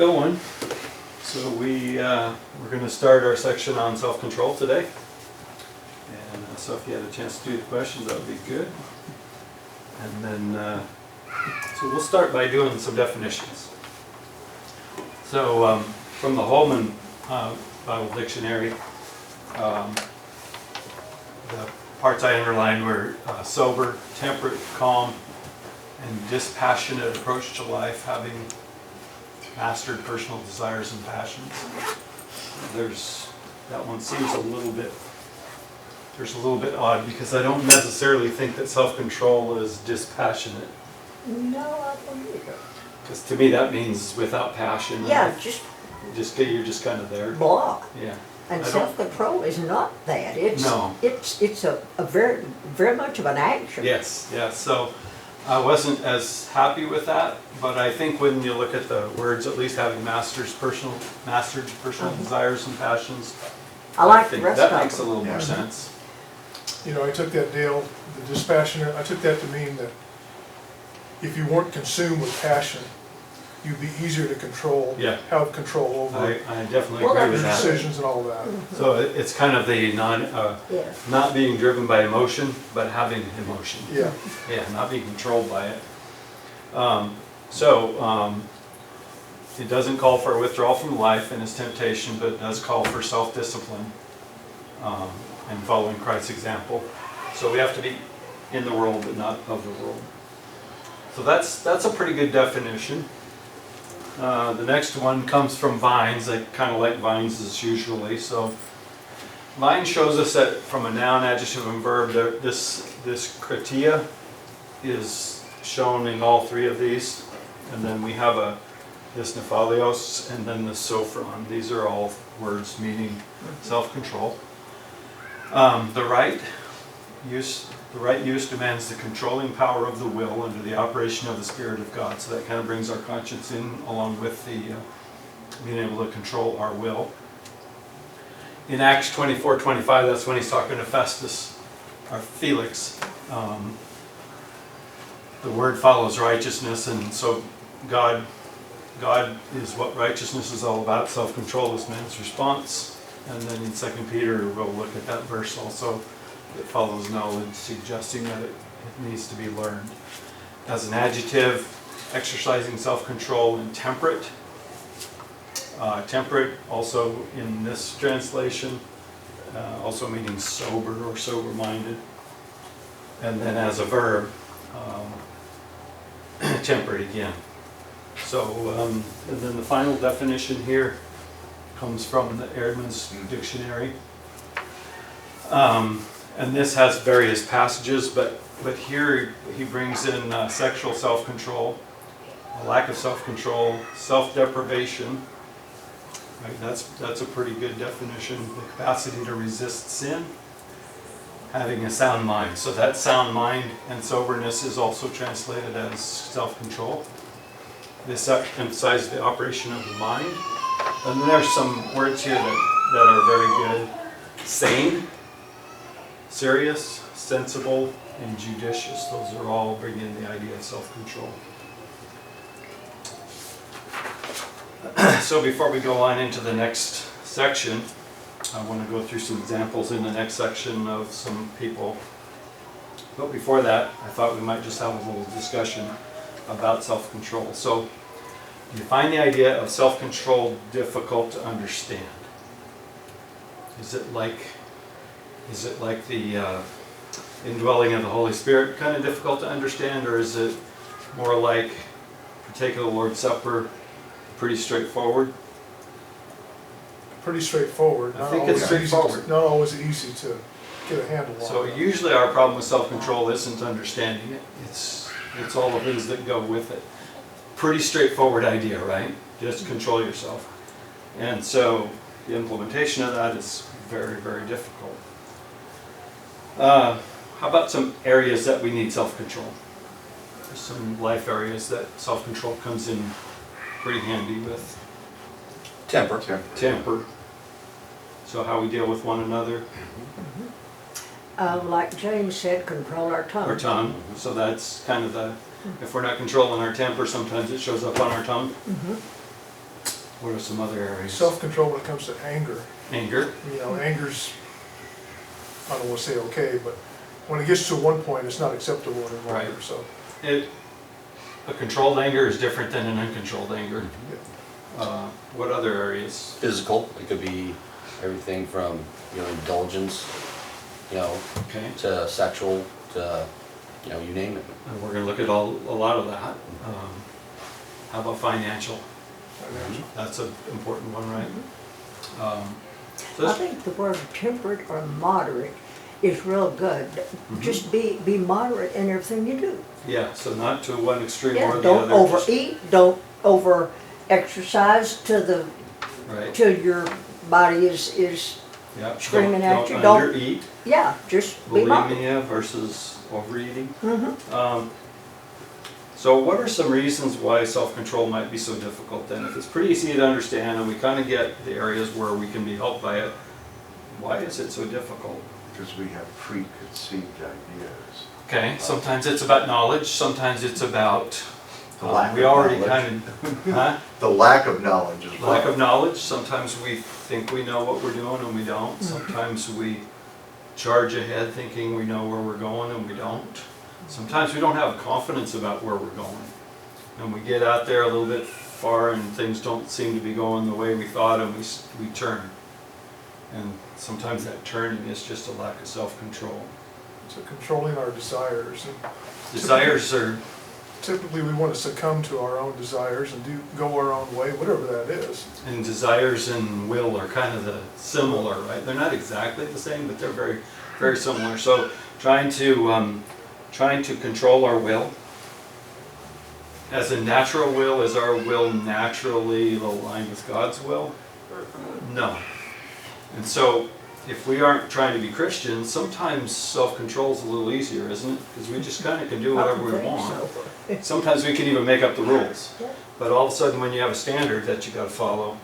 Going. So we're going to start our section on self-control today. And so if you had a chance to do the questions, that would be good. And then, so we'll start by doing some definitions. So from the Holman Bible Dictionary, the parts I underlined were sober, temperate, calm, and dispassionate approach to life, having mastered personal desires and passions. That one seems a little bit odd because I don't necessarily think that self-control is dispassionate. No, I don't either. Because to me that means without passion. Yeah, you're just kind of there. blah. Yeah. And self-control is not that. It's No. It's a very very much of an action. Yes, yes. So I wasn't as happy with that, but I think when you look at the words, at least having mastered personal desires and passions, I like the think rest that of makes a them. little more sense. You know, I took that, Dale, the dispassionate, I took that to mean that if you weren't consumed with passion, you'd be easier to control, Yeah. have control over I definitely Well, agree your with that. decisions and all that. So it's kind of the Yes. not being driven by emotion, but having emotion. Yeah, Yeah, not being controlled by it. It doesn't call for a withdrawal from life and its temptation, but it does call for self-discipline and following Christ's example. So we have to be in the world, but not of the world. So that's a pretty good definition. The next one comes from Vines. I kind of like Vines as usually. So Vines shows us that from a noun, adjective, and verb, this kritia is shown in all three of these. And then we have this nephalios and then the sophron. These are all words meaning self-control. The right use demands the controlling power of the will under the operation of the Spirit of God. So that kind of brings our conscience in along with the being able to control our will. In Acts 24:25, that's when he's talking to Festus, or Felix. The word follows righteousness, and so God is what righteousness is all about. Self-control is man's response. And then in 2 Peter, we'll look at that verse also. It follows knowledge, suggesting that it needs to be learned. As an adjective, exercising self-control and temperate. Temperate, also in this translation, also meaning sober or sober-minded. And then as a verb, temperate again. So, and then the final definition here comes from the Erdman's dictionary. And this has various passages, but here he brings in sexual self-control, a lack of self-control, self-deprivation. Right? That's a pretty good definition. The capacity to resist sin, having a sound mind. So that sound mind and soberness is also translated as self-control. This emphasizes the operation of the mind. And then there's some words here that are very good. Sane, serious, sensible, and judicious. Those are all bringing in the idea of self-control. So before we go on into the next section, I want to go through some examples in the next section of some people. But before that, I thought we might just have a little discussion about self-control. So, do you find the idea of self-control difficult to understand? Is it like the indwelling of the Holy Spirit kind of difficult to understand, or is it more like partake of the Lord's Supper, pretty straightforward? pretty straightforward. I think it's straightforward. Not always easy to get a handle on. So usually our problem with self-control isn't understanding it. It's all the things that go with it. Pretty straightforward idea, right? Just control yourself. And so the implementation of that is very, very difficult. How about some areas that we need self-control? There's some life areas that self-control comes in pretty handy with. Temper. Temper. So how we deal with one another. Like James said, control our tongue. Our tongue. So that's kind of if we're not controlling our temper, sometimes it shows up on our tongue. What are some other areas? Self-control when it comes to anger. Anger. You know, anger's, I don't want to say okay, but when it gets to one point, it's not acceptable any longer, Right. so. A controlled anger is different than an uncontrolled anger. Yeah. What other areas? Physical, it could be everything from, indulgence, Okay. to sexual, to, you name it. And we're gonna look at a lot of that. How about financial? Financial. That's an important one, right? So I this- think the word temperate or moderate is real good. Just be moderate in everything you do. yeah, so not to one extreme Yeah, or the don't other. just- overeat, don't over exercise Right, till your body is, yeah. screaming at you, Don't don't- undereat, yeah, just be moderate. bulimia versus overeating. Mhm. So what are some reasons why self-control might be so difficult then? If it's pretty easy to understand and we kind of get the areas where we can be helped by it, why is it so difficult? Because we have preconceived ideas. Okay, sometimes it's about knowledge, sometimes it's about, The lack we of already knowledge. kind of, huh? The lack of knowledge is Lack one. of knowledge, sometimes we think we know what we're doing and we don't. Sometimes we charge ahead thinking we know where we're going and we don't. Sometimes we don't have confidence about where we're going. And we get out there a little bit far and things don't seem to be going the way we thought and we turn. And sometimes that turning is just a lack of self-control. So controlling our desires. And Desires are, typically, we want to succumb to our own desires and go our own way, whatever that is. and desires and will are kind of the similar, right? They're not exactly the same, but they're very, very similar. So trying to control our will. As a natural will, is our will naturally aligned with God's will? No. And so if we aren't trying to be Christians, sometimes self-control is a little easier, isn't it? Because we just kind of can do whatever we I think want. so. Sometimes we can even make up the rules. Yeah. But all of a sudden, when you have a standard that you got to follow,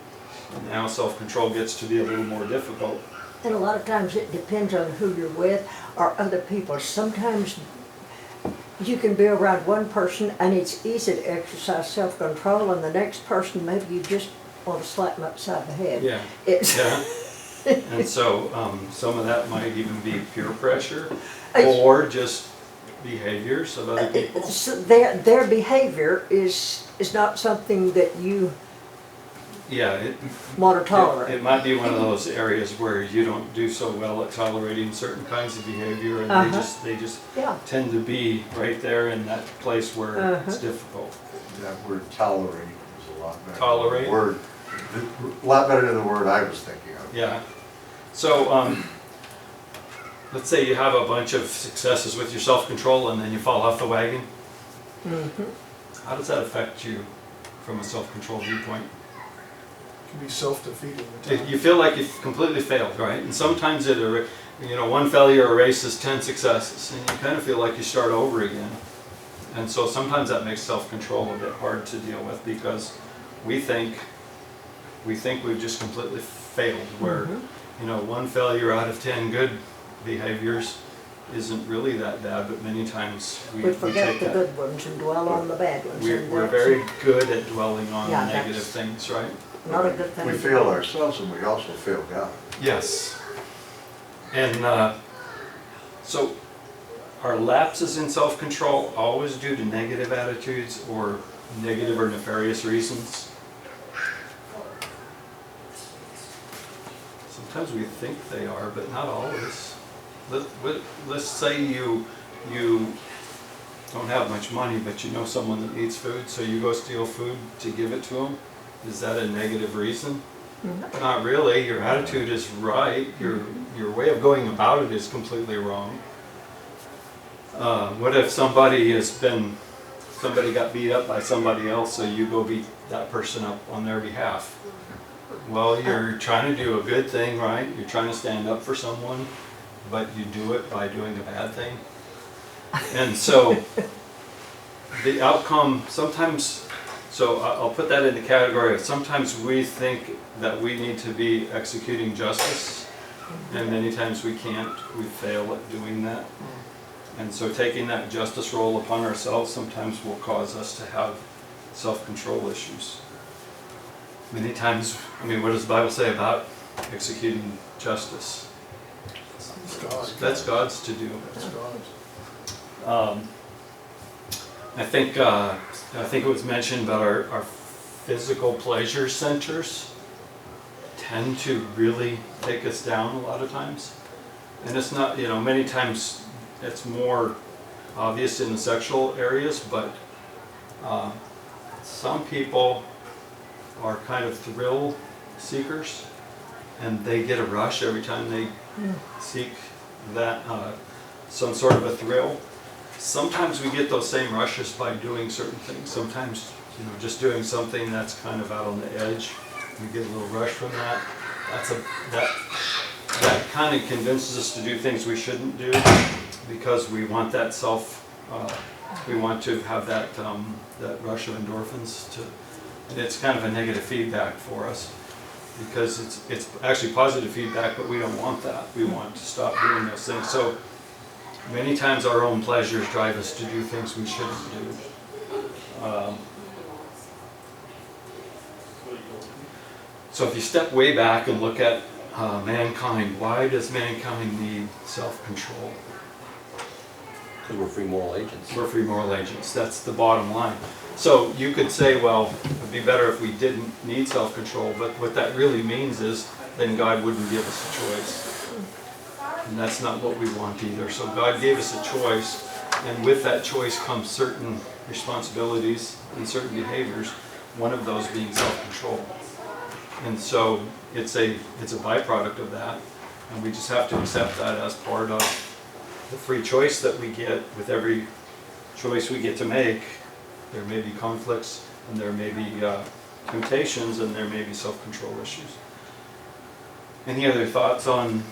now self-control gets to be a little more difficult. And a lot of times it depends on who you're with or other people. Sometimes you can be around one person and it's easy to exercise self-control, and the next person, maybe you just want to slap them upside the head. Yeah. It's, Yeah. And so some of that might even be peer pressure It's- or just behaviors of other people. so their behavior is not something that you Yeah, it, want to it tolerate. might be one of those areas where you don't do so well at tolerating certain kinds of behavior and Uh-huh. they just Yeah, tend to be right there in that place where it's Uh-huh. difficult. That word tolerate is a lot better. Tolerate? Word, a lot better than the word I was thinking of. Yeah. So, let's say you have a bunch of successes with your self-control and then you fall off the wagon. How does that affect you from a self-control viewpoint? It can be self-defeating at times. You feel like you've completely failed, right? And sometimes one failure erases 10 successes and you kind of feel like you start over again. And so sometimes that makes self-control a bit hard to deal with because we think we've just completely failed, where one failure out of 10 good behaviors isn't really that bad, but many times we we forget take the that. good ones and dwell on the bad ones. We're and we're that's very good at dwelling on Yeah, negative that's- things, right? not a good thing. We fail ourselves and we also fail God. Yes. And so are lapses in self-control always due to negative attitudes or negative or nefarious reasons? Sometimes we think they are, but not always. Let's say you don't have much money, but you know someone that needs food, so you go steal food to give it to them. Is that a negative reason? Not really. Your attitude is right. Your way of going about it is completely wrong. What if somebody got beat up by somebody else, so you go beat that person up on their behalf? Well, you're trying to do a good thing, right? You're trying to stand up for someone, but you do it by doing a bad thing. And so the outcome sometimes, so I'll put that in the category of sometimes we think that we need to be executing justice, and many times we can't. We fail at doing that. And so taking that justice role upon ourselves sometimes will cause us to have self-control issues. Many times, I mean, what does the Bible say about executing justice? It's God. That's God's to do. That's God's. I think it was mentioned about our physical pleasure centers tend to really take us down a lot of times. And it's not, many times it's more obvious in the sexual areas, but some people are kind of thrill seekers, and they get a rush every time they seek that some sort of a thrill. Sometimes we get those same rushes by doing certain things. Sometimes, just doing something that's kind of out on the edge, we get a little rush from that. That kind of convinces us to do things we shouldn't do because we want that we want to have that rush of endorphins and it's kind of a negative feedback for us because it's actually positive feedback, but we don't want that. We want to stop doing those things. So many times our own pleasures drive us to do things we shouldn't do. So if you step way back and look at mankind, why does mankind need self-control? Because we're free moral agents. We're free moral agents. That's the bottom line. So you could say, well, it would be better if we didn't need self-control, but what that really means is then God wouldn't give us a choice. And that's not what we want either. So God gave us a choice, and with that choice comes certain responsibilities and certain behaviors, one of those being self-control. And so it's a byproduct of that, and we just have to accept that as part of the free choice that we get. With every choice we get to make, there may be conflicts, and there may be temptations, and there may be self-control issues. Any other thoughts on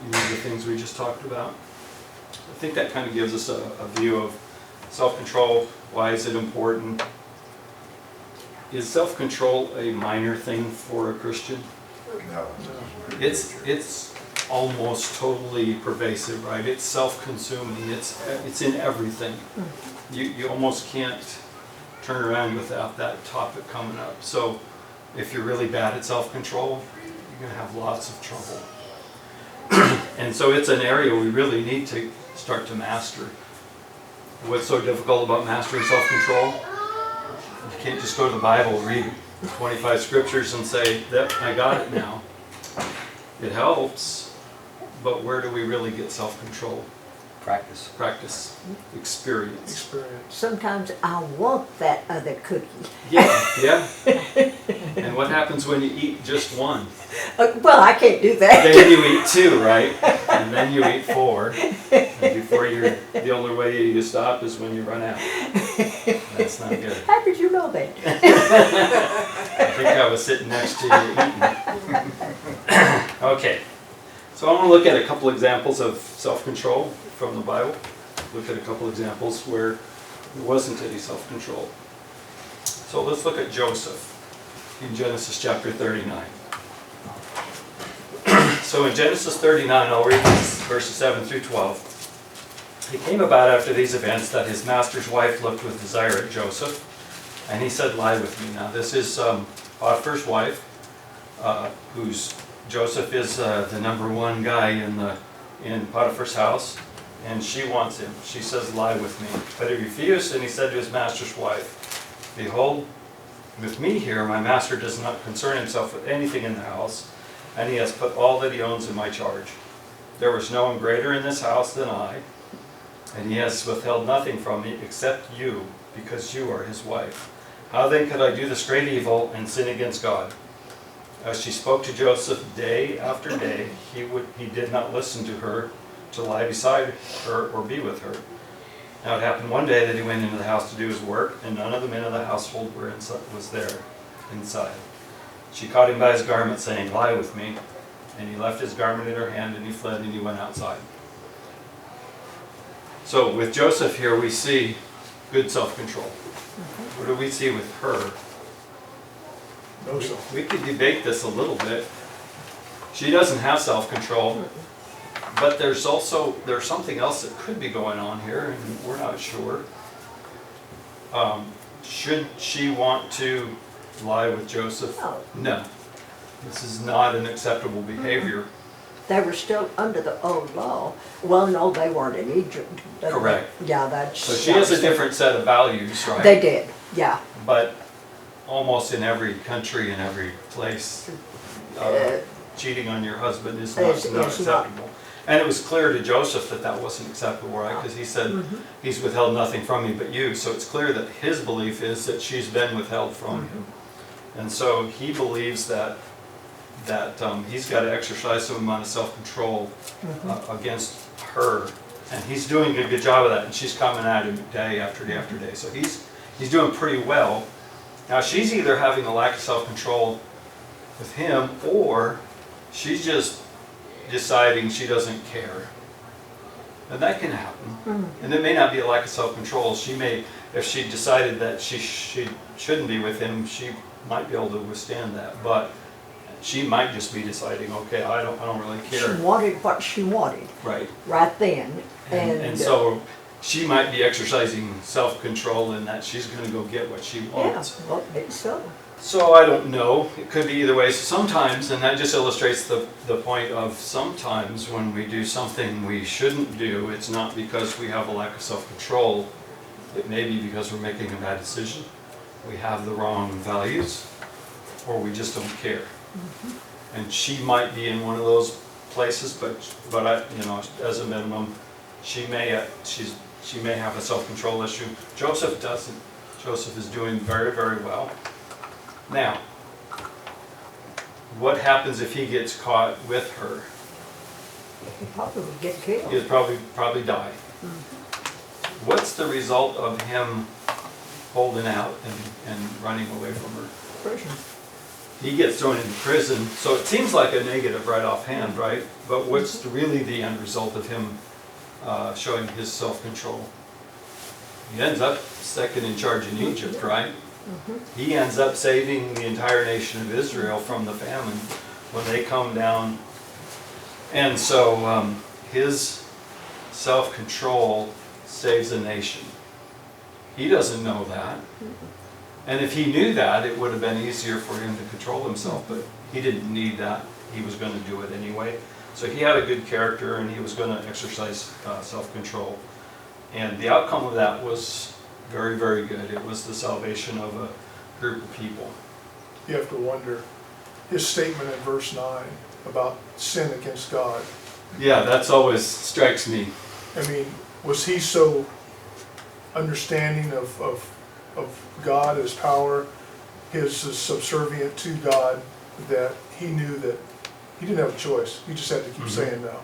the things we just talked about? I think that kind of gives us a view of self-control. Why is it important? Is self-control a minor thing for a Christian? No. It's almost totally pervasive, right? It's self-consuming. It's in everything. You almost can't turn around without that topic coming up. So if you're really bad at self-control, you're going to have lots of trouble. And so it's an area we really need to start to master. What's so difficult about mastering self-control? You can't just go to the Bible, read 25 scriptures and say, that I got it now. It helps, but where do we really get self-control? Practice. Practice, experience. Sometimes I want that other cookie. Yeah. And what happens when you eat just one? Well, I can't do that. Then you eat two, right? And then you eat four. And before the only way you stop is when you run out. That's not good. How did you know that? I think I was sitting next to you eating. Okay. So I want to look at a couple examples of self-control from the Bible. Look at a couple examples where there wasn't any self-control. So let's look at Joseph in Genesis chapter 39. So in Genesis 39, I'll read verses 7 through 12. It came about after these events that his master's wife looked with desire at Joseph, and he said, lie with me. Now this is Potiphar's wife, Joseph is the number one guy in Potiphar's house, and she wants him. She says, lie with me. But he refused, and he said to his master's wife, behold, with me here, my master does not concern himself with anything in the house, and he has put all that he owns in my charge. There was no one greater in this house than I, and he has withheld nothing from me except you, because you are his wife. How then could I do this great evil and sin against God? As she spoke to Joseph day after day, he did not listen to her to lie beside her or be with her. Now it happened one day that he went into the house to do his work, and none of the men of the household was there inside. She caught him by his garment, saying, lie with me. And he left his garment in her hand, and he fled, and he went outside. So with Joseph here, we see good self-control. What do we see with her? No self. We could debate this a little bit. She doesn't have self-control, but there's something else that could be going on here, and we're not sure. Should she want to lie with Joseph? No. No. This is not an acceptable behavior. They were still under the old law. Well, no, they weren't in Egypt. Correct. Yeah, that's. So she has a different set of values, right? They did, yeah. But almost in every country, in every place, cheating on your husband is not Is not. acceptable. And it was clear to Joseph that that wasn't acceptable, right? Because he said, he's withheld nothing from me but you. So it's clear that his belief is that she's been withheld from him. And so he believes that he's got to exercise some amount of self-control against her. And he's doing a good job of that. And she's coming at him day after day after day. So he's doing pretty well. Now she's either having a lack of self-control with him, or she's just deciding she doesn't care. And that can happen. And it may not be a lack of self-control. She may, if she decided that she shouldn't be with him, she might be able to withstand that. But she might just be deciding, okay, I don't really care. She wanted what she wanted Right. right then. And so she might be exercising self-control in that she's going to go get what she yeah, wants. well, it's so. So I don't know. It could be either way. So sometimes, and that just illustrates the point of sometimes when we do something we shouldn't do, it's not because we have a lack of self-control. It may be because we're making a bad decision, we have the wrong values, or we just don't care. And she might be in one of those places, but I, you know, as a minimum, she may have a self-control issue. Joseph doesn't. Joseph is doing very, very well. Now, what happens if he gets caught with her? He probably would get killed. He'd probably die. What's the result of him holding out and running away from her? Prison. He gets thrown into prison, so it seems like a negative right offhand, right? But what's really the end result of him showing his self-control? He ends up second in charge in Egypt, right? He ends up saving the entire nation of Israel from the famine when they come down. And so his self-control saves a nation. He doesn't know that. And if he knew that, it would have been easier for him to control himself, but he didn't need that. He was going to do it anyway. So he had a good character, and he was going to exercise self-control. And the outcome of that was very, very good. It was the salvation of a group of people. You have to wonder, his statement in verse 9 about sin against God. Yeah, that's always strikes me. I mean, was he so understanding of God, his power, his subservient to God, that he knew that he didn't have a choice. He just had to keep saying no.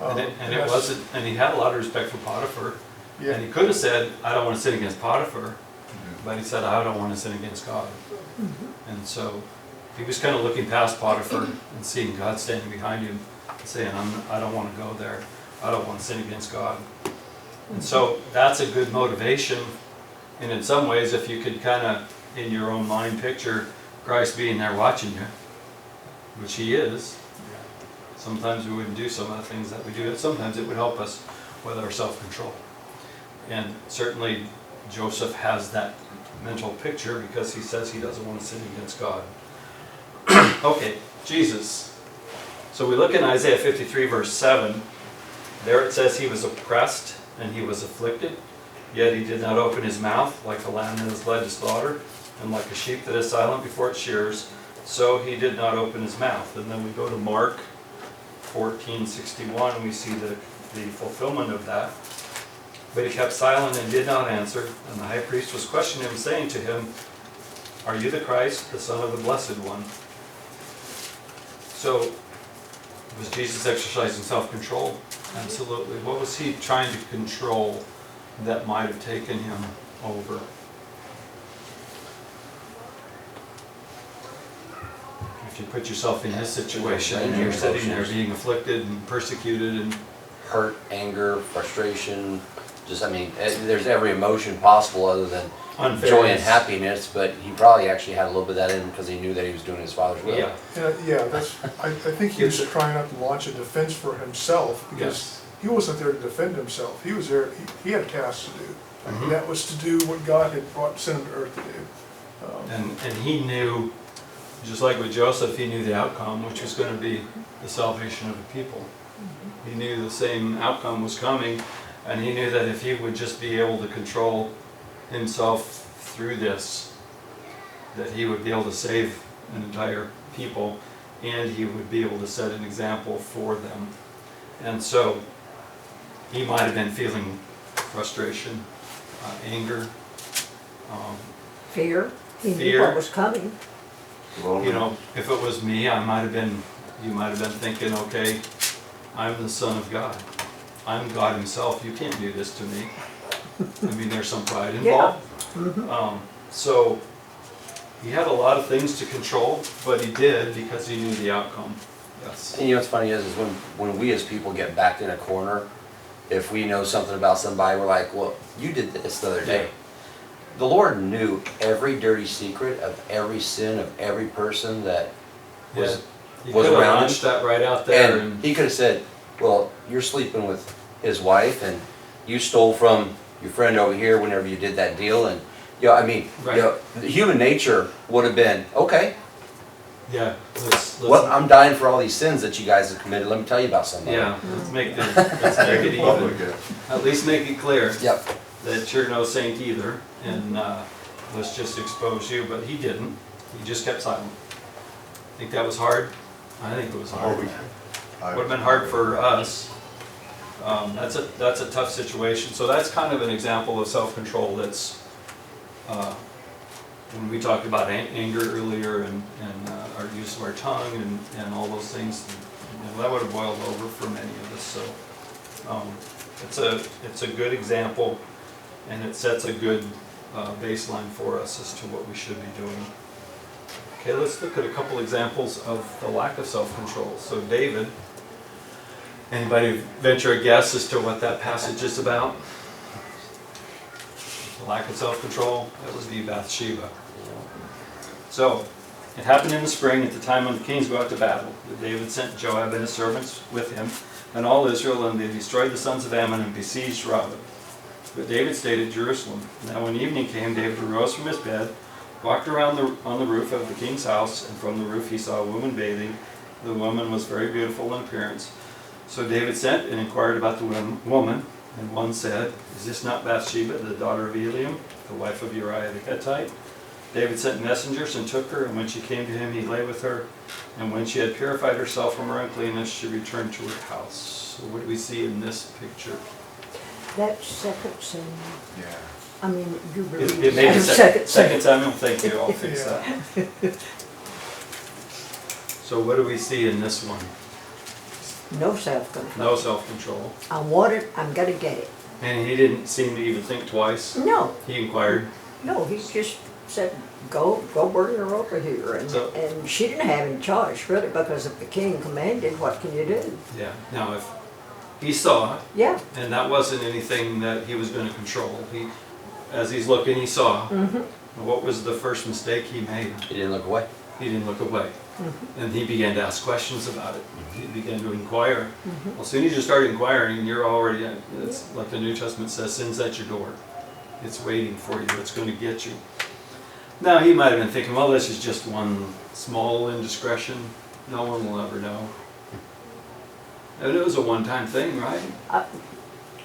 And it wasn't, and he had a lot of respect for Potiphar. Yeah. And he could have said, I don't want to sin against Potiphar, but he said, I don't want to sin against God. And so he was kind of looking past Potiphar and seeing God standing behind him, saying, I don't want to go there. I don't want to sin against God. And so that's a good motivation. And in some ways, if you could kind of, in your own mind, picture Christ being there watching you, which he is, sometimes we wouldn't do some of the things that we do, and sometimes it would help us with our self-control. And certainly Joseph has that mental picture because he says he doesn't want to sin against God. Okay, Jesus. So we look in Isaiah 53 verse 7. There it says he was oppressed and he was afflicted, yet he did not open his mouth, like a lamb that is led to slaughter, and like a sheep that is silent before its shearers, so he did not open his mouth. And then we go to Mark 14:61, and we see the fulfillment of that. But he kept silent and did not answer, and the high priest was questioning him, saying to him, Are you the Christ, the Son of the Blessed One? So, was Jesus exercising self-control? Absolutely. What was he trying to control that might have taken him over? If you put yourself in his situation, and you're sitting there being afflicted and persecuted and Hurt, anger, frustration, just, I mean, there's every emotion possible other than unfairness. joy and happiness, but he probably actually had a little bit of that in him because he knew that he was doing his Father's will. Yeah. Yeah, I think he was trying not to launch a defense for himself, because he wasn't there to defend himself. He was there, he had tasks to do. And that was to do what God had sent him to earth to do. And he knew, just like with Joseph, he knew the outcome, which was going to be the salvation of the people. He knew the same outcome was coming, and he knew that if he would just be able to control himself through this, that he would be able to save an entire people, and he would be able to set an example for them. And so he might have been feeling frustration, anger, Fear. He knew Fear. what was coming. you know, if it was me, you might have been thinking, okay, I'm the Son of God. I'm God himself, you can't do this to me. I mean, there's some pride Yeah. involved. So he had a lot of things to control, but he did because he knew the outcome. Yes. And you know what's funny is when we as people get backed in a corner, if we know something about somebody, we're like, well, you did this the other day. The Lord knew every dirty secret of every sin of every person that was He was could have around him. launched that right out there, And he could have said, well, you're sleeping with his wife and you stole from your friend over here whenever you did that deal. And, you know, I mean, Right. you know, human nature would have been, okay, yeah, let's well, I'm dying for all these sins that you guys have committed. Let me tell you about somebody. yeah, let's make it even. Public, yeah. At least make it clear Yep. that you're no saint either, and let's just expose you. But he didn't. He just kept silent. Think that was hard? I think it was hard. Oh, yeah. Would have been hard for us. That's a tough situation. So that's kind of an example of self-control. That's when we talked about anger earlier and our use of our tongue and all those things. That would have boiled over for many of us. So it's a good example, and it sets a good baseline for us as to what we should be doing. Okay, let's look at a couple examples of the lack of self-control. So David, anybody venture a guess as to what that passage is about? The lack of self-control, that was the Bathsheba. So, it happened in the spring at the time when the kings go out to battle, that David sent Joab and his servants with him and all Israel, and they destroyed the sons of Ammon and besieged Rabbah. But David stayed at Jerusalem. Now when evening came, David arose from his bed, walked around on the roof of the king's house, and from the roof he saw a woman bathing. The woman was very beautiful in appearance. So David sent and inquired about the woman, and one said, "Is this not Bathsheba, the daughter of Eliam, the wife of Uriah the Hittite?" David sent messengers and took her, and when she came to him, he lay with her. And when she had purified herself from her uncleanness, she returned to her house. So what do we see in this picture? That second Samuel, Yeah. I mean, you really. It made it Second second Samuel, thank you, I'll fix Yeah. that. So what do we see in this one? No self-control. No self-control. I want it, I'm gonna get it. And he didn't seem to even think twice. No, He inquired. no, he just said, go bring her over here. So- And she didn't have any choice really, because if the king commanded, what can you do? Yeah. Now if he saw it, Yeah. and that wasn't anything that he was going to control. As he's looking, he saw. What was the first mistake he made? He didn't look away. He didn't look away. And he began to ask questions about it. He began to inquire. Well, as soon as you start inquiring, you're already, it's like the New Testament says, sin's at your door. It's waiting for you. It's going to get you. Now, he might have been thinking, well, this is just one small indiscretion. No one will ever know. And it was a one-time thing, right?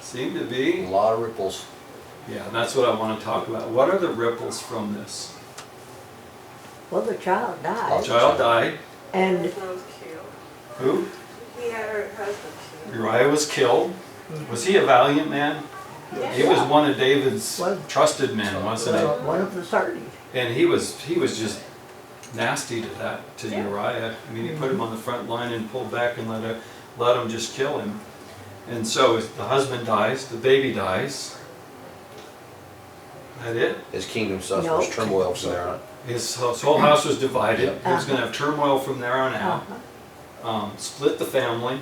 Seemed to A be. lot of ripples. Yeah, that's what I want to talk about. What are the ripples from this? Well, the child The died, child died. and was killed. Who? He had her husband killed. Uriah was killed. Was he a valiant man? He was one of David's Well, trusted men, wasn't he? one of the 30. And he was just nasty to Uriah. I mean, he put him on the front line and pulled back and let him just kill him. And so the husband dies, the baby dies. That it? His kingdom suffers No. turmoil from there on. His whole house was divided. He was Uh-huh. going to have turmoil from there on out. Uh-huh. Split the family.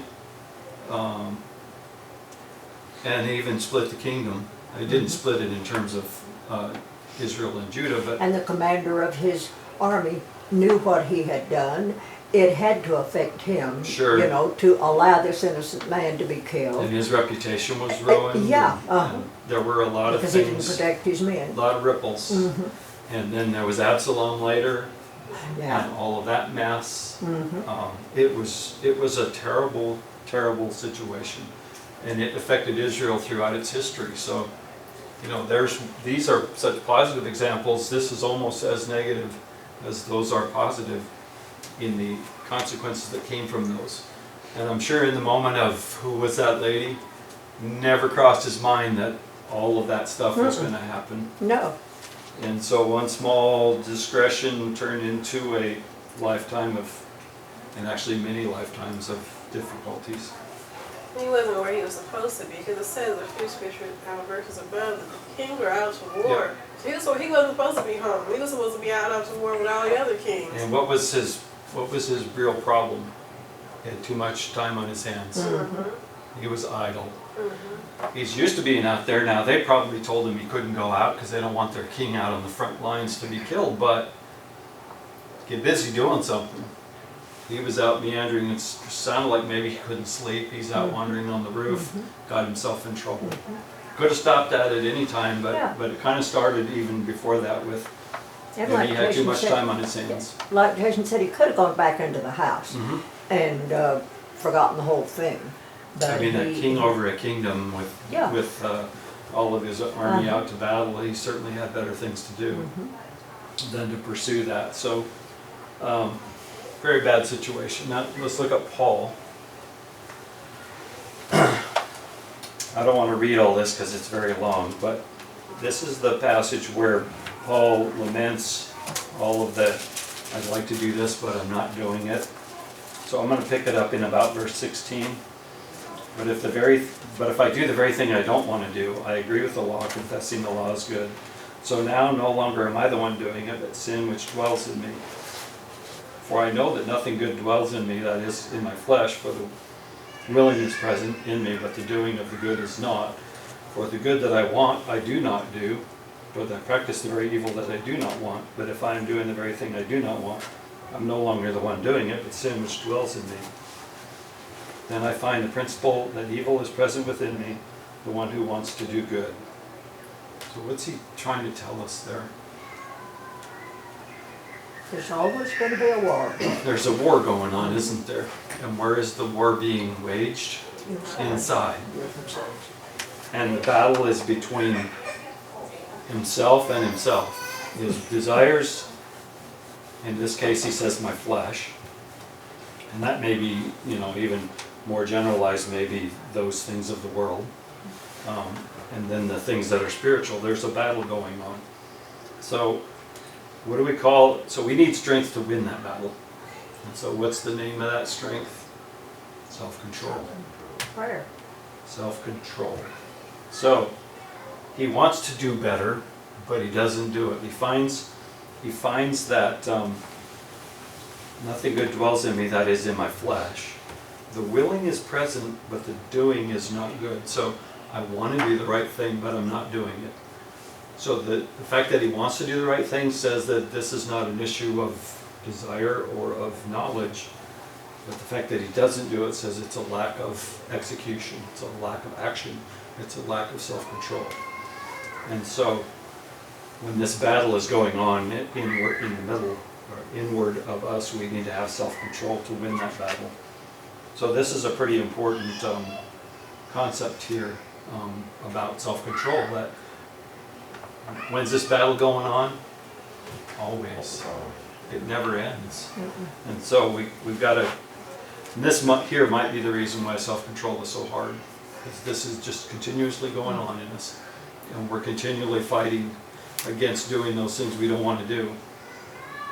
And even split the kingdom. He didn't split it in terms of Israel and Judah, but And the commander of his army knew what he had done. It had to affect him, Sure. you know, to allow this innocent man to be killed. and his reputation was ruined. yeah, and there were a lot of Because he didn't things, protect his a men. lot of ripples. Mhm. And then there was Absalom later, Yeah. and all of that mess. Mhm. It was a terrible, terrible situation, and it affected Israel throughout its history. So, you know, these are such positive examples. This is almost as negative as those are positive in the consequences that came from those. And I'm sure in the moment of who was that lady, never crossed his mind that all of that stuff was going to happen. No. And so one small discretion turned into a lifetime of, and actually many lifetimes of difficulties. He wasn't where he was supposed to be, because it says a few scriptures verses above that the kings were out to war. So he wasn't supposed to be home. He was supposed to be out to war with all the other kings. And what was his real problem? He had too much time on his hands. Mhm. He was idle. Mhm. He's used to being out there. Now, they probably told him he couldn't go out because they don't want their king out on the front lines to be killed, but get busy doing something. He was out meandering. It sounded like maybe he couldn't sleep. He's out wandering on the roof, got himself in trouble. Could have stopped that at any time, but, Yeah. but it kind of started even before that with, And he like had too Jason much said- time on his hands. Like Jason said, he could have gone back into the house Mhm. and forgotten the whole thing. But I mean, a he- king over a kingdom Yeah. with all of his army Uh-huh. out to battle, he certainly had better things to do than to pursue that. So, very bad situation. Now, let's look at Paul. I don't want to read all this because it's very long, but this is the passage where Paul laments all of the, I'd like to do this, but I'm not doing it. So I'm going to pick it up in about verse 16. But if I do the very thing I don't want to do, I agree with the law, confessing the law is good. So now no longer am I the one doing it, but sin which dwells in me. For I know that nothing good dwells in me, that is, in my flesh, for the willing is present in me, but the doing of the good is not. For the good that I want, I do not do, but I practice the very evil that I do not want. But if I am doing the very thing I do not want, I'm no longer the one doing it, but sin which dwells in me. Then I find the principle that evil is present within me, the one who wants to do good. So what's he trying to tell us there? There's always going to be a war. There's a war going on, isn't there? And where is the war being waged? Inside. And the battle is between himself and himself. His desires, in this case he says my flesh, and that may be, you know, even more generalized, maybe those things of the world. And then the things that are spiritual, there's a battle going on. So what do we call, so we need strength to win that battle. And so what's the name of that strength? Self-control. Prayer. Self-control. So he wants to do better, but he doesn't do it. He finds that nothing good dwells in me, that is in my flesh. The willing is present, but the doing is not good. So I want to do the right thing, but I'm not doing it. So the fact that he wants to do the right thing says that this is not an issue of desire or of knowledge, but the fact that he doesn't do it says it's a lack of execution, it's a lack of action, it's a lack of self-control. And so when this battle is going on inward, in the middle, or inward of us, we need to have self-control to win that battle. So this is a pretty important concept here about self-control, that when's this battle going on? Always. It never ends. And so we've got to, and this here might be the reason why self-control is so hard, because this is just continuously going on in us. And we're continually fighting against doing those things we don't want to do.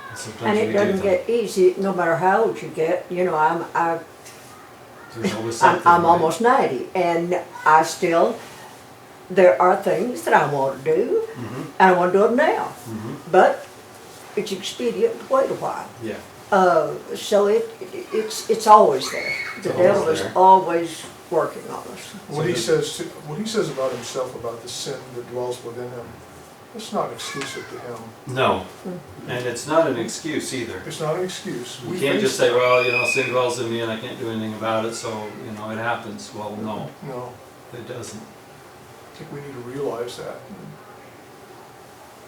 And sometimes And we it do doesn't them. get easy, no matter how old you get. You know, There's always I'm something, right? almost 90, and there are things that I want to do, Mhm, and I want to do them now. mhm. But it's expedient to wait a while. Yeah. So it's always there. The It's always devil is there. always working on us. What he says about himself, about the sin that dwells within him, it's not exclusive to him. No, and it's not an excuse either. It's not an excuse. You We can't face just say, that. well, you know, sin dwells in me and I can't do anything about it, so, you know, it happens. Well, no, No, it doesn't. I think we need to realize that.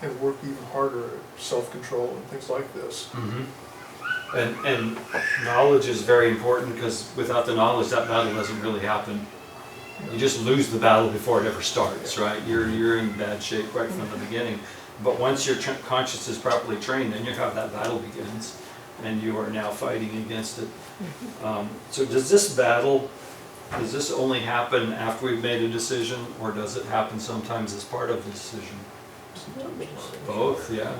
and work even harder at self-control and things like this. And knowledge is very important, because without the knowledge, that battle doesn't really happen. You just lose the battle before it ever starts, right? You're in bad shape right from the beginning. But once your conscience is properly trained, then you have that battle begins, and you are now fighting against it. So does this only happen after we've made a decision, or does it happen sometimes as part of the decision? Both, yeah.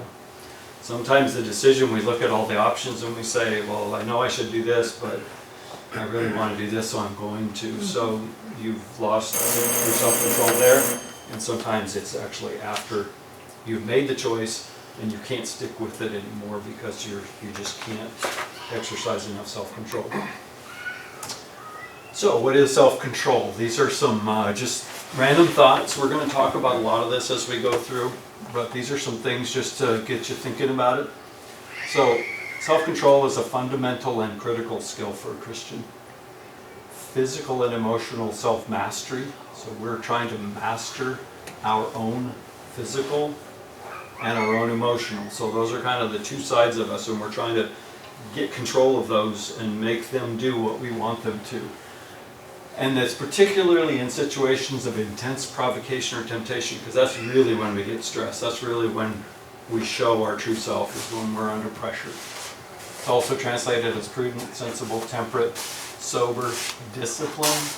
Sometimes the decision, we look at all the options and we say, well, I know I should do this, but I really want to do this, so I'm going to. So you've lost your self-control there, and sometimes it's actually after you've made the choice and you can't stick with it anymore because you just can't exercise enough self-control. So what is self-control? These are some just random thoughts. We're going to talk about a lot of this as we go through, but these are some things just to get you thinking about it. So self-control is a fundamental and critical skill for a Christian. Physical and emotional self-mastery. So we're trying to master our own physical and our own emotional. So those are kind of the two sides of us, and we're trying to get control of those and make them do what we want them to. And that's particularly in situations of intense provocation or temptation, because that's really when we get stressed. That's really when we show our true self, is when we're under pressure. It's also translated as prudent, sensible, temperate, sober, disciplined,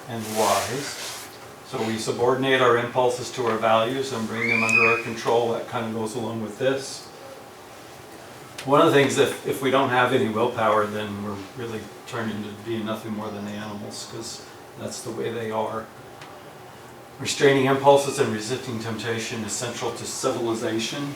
and wise. So we subordinate our impulses to our values and bring them under our control. That kind of goes along with this. One of the things, if we don't have any willpower, then we're really turning into being nothing more than animals, because that's the way they are. Restraining impulses and resisting temptation is central to civilization.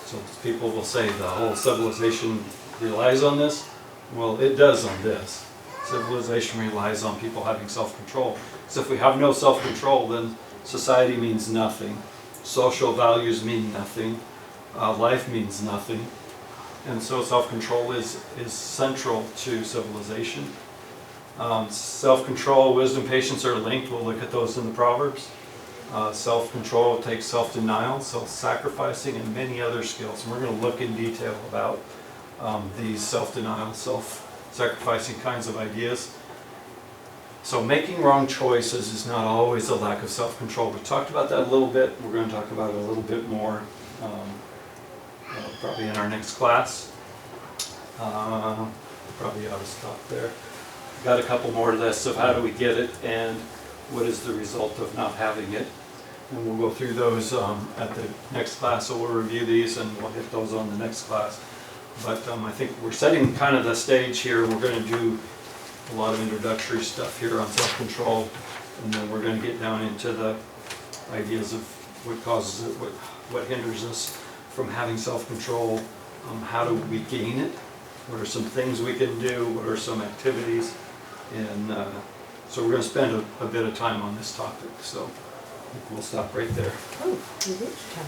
So people will say the whole civilization relies on this. Well, it does on this. Civilization relies on people having self-control. So if we have no self-control, then society means nothing. Social values mean nothing. Life means nothing. And so self-control is central to civilization. Self-control, wisdom, patience are linked. We'll look at those in the Proverbs. Self-control takes self-denial, self-sacrificing, and many other skills. And we're going to look in detail about these self-denial, self-sacrificing kinds of ideas. So making wrong choices is not always a lack of self-control. We talked about that a little bit. We're going to talk about it a little bit more probably in our next class. Probably ought to stop there. Got a couple more lists of how do we get it and what is the result of not having it. And we'll go through those at the next class, so we'll review these and we'll hit those on the next class. But I think we're setting kind of the stage here. We're going to do a lot of introductory stuff here on self-control, and then we're going to get down into the ideas of what causes it, what hinders us from having self-control, how do we gain it, what are some things we can do, what are some activities, and so we're going to spend a bit of time on this topic. So I think we'll stop right there. Oh, it is time.